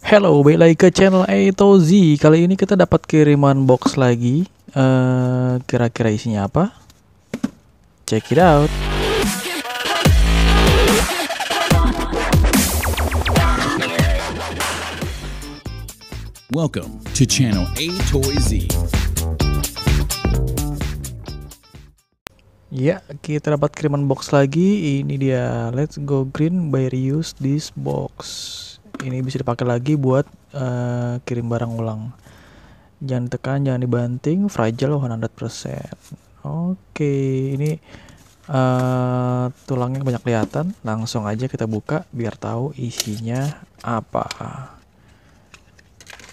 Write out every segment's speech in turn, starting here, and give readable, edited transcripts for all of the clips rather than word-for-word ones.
Hello, balik lagi ke channel A to Z. Kali ini kita dapat kiriman box lagi. Kira-kira isinya apa? Check it out. Welcome to channel A to Z. Ya, kita dapat kiriman box lagi. Ini dia, Let's Go Green by Reuse this box. Ini bisa dipakai lagi buat kirim barang ulang. Jangan tekan, jangan dibanting, fragile 100%. Oke, ini tulangnya banyak kelihatan. Langsung aja kita buka biar tahu isinya apa.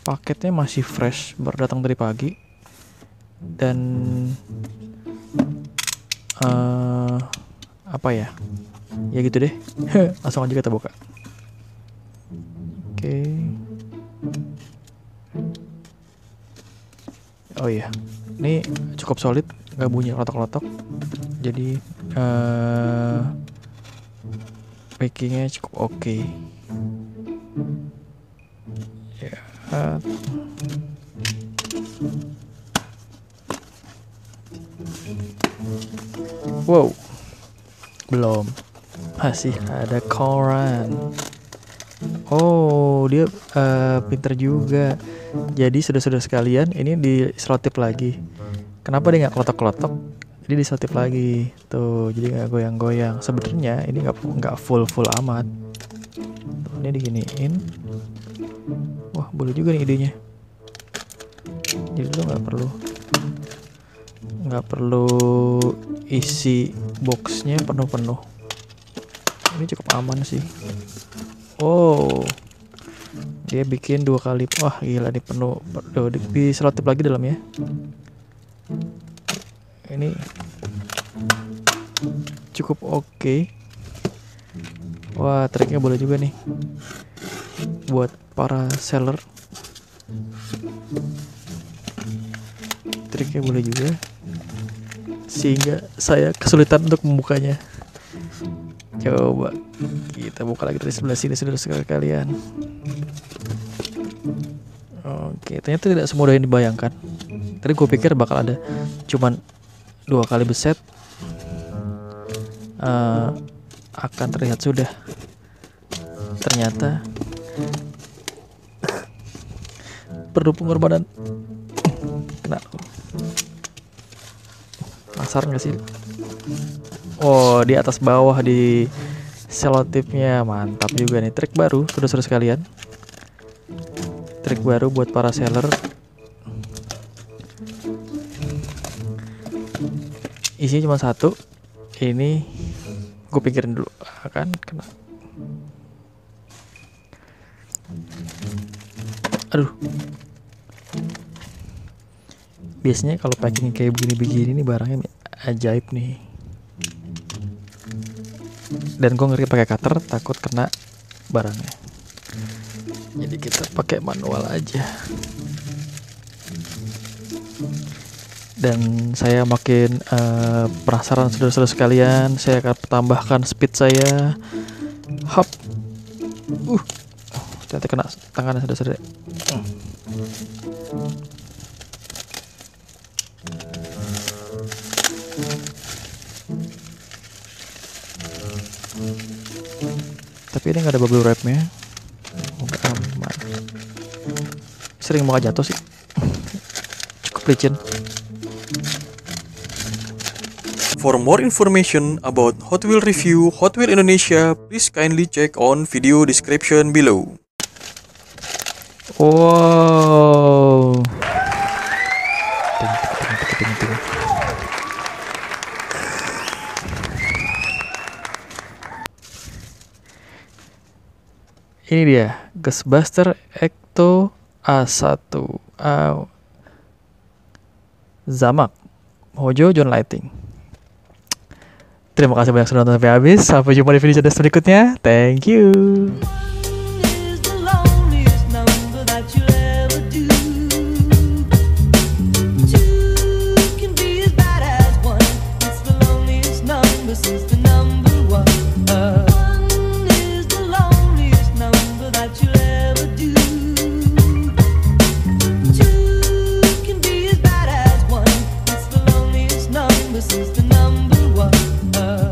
Paketnya masih fresh, baru datang dari pagi. Dan apa ya? Ya gitu deh. Langsung aja kita buka. Oke. Oh iya, ini cukup solid, nggak bunyi klotok-klotok. Jadi packingnya cukup oke. Ya. Wow, belum, masih ada koran. Oh, dia pinter juga. Jadi saudara-saudara sekalian, ini diselotip lagi. Kenapa dia nggak klotok-klotok? Jadi diselotip lagi, tuh. Jadi nggak goyang-goyang. Sebenarnya ini nggak full amat. Tuh, ini diginiin. Wah, boleh juga nih idenya. Jadi lo nggak perlu isi boxnya penuh-penuh. Ini cukup aman sih. Oh, dia bikin 2 kali. Wah, gila, nih penuh. Diselotip lagi dalamnya. Ini cukup oke. Wah, triknya boleh juga nih buat para seller. Triknya boleh juga, sehingga saya kesulitan untuk membukanya. Coba kita buka lagi dari sebelah sini, saudara sekalian. Oke, ternyata tidak semudah yang dibayangkan. Tadi gue pikir bakal ada cuman 2 kali beset akan terlihat sudah. Ternyata perlu pengorbanan. Kena. Kasar nggak sih? Oh, di atas bawah di selotipnya. Mantap juga nih, trik baru saudara-saudara sekalian. Trik baru buat para seller. Isinya cuma 1. Ini gue pikirin dulu akan kena. Aduh. Biasanya kalau packing kayak begini-begini nih barangnya ajaib nih. Dan gue ngeri pakai cutter, takut kena barangnya. Jadi kita pakai manual aja. Dan saya makin penasaran saudara-saudara sekalian. Saya akan tambahkan speed saya. Hop. Ternyata kena tangannya saudara-saudara. Tapi ini nggak ada bubble wrapnya. Nggak aman. Sering mau jatuh sih. Cukup licin. For more information about Hot Wheels review Hot Wheels Indonesia, please kindly check on video description below. Wow. Ting. Ini dia, Ghostbuster Ecto A1 Zamak Hojo John Lighting. Terima kasih banyak sudah nonton sampai habis. Sampai jumpa di video berikutnya. Thank you. the number one.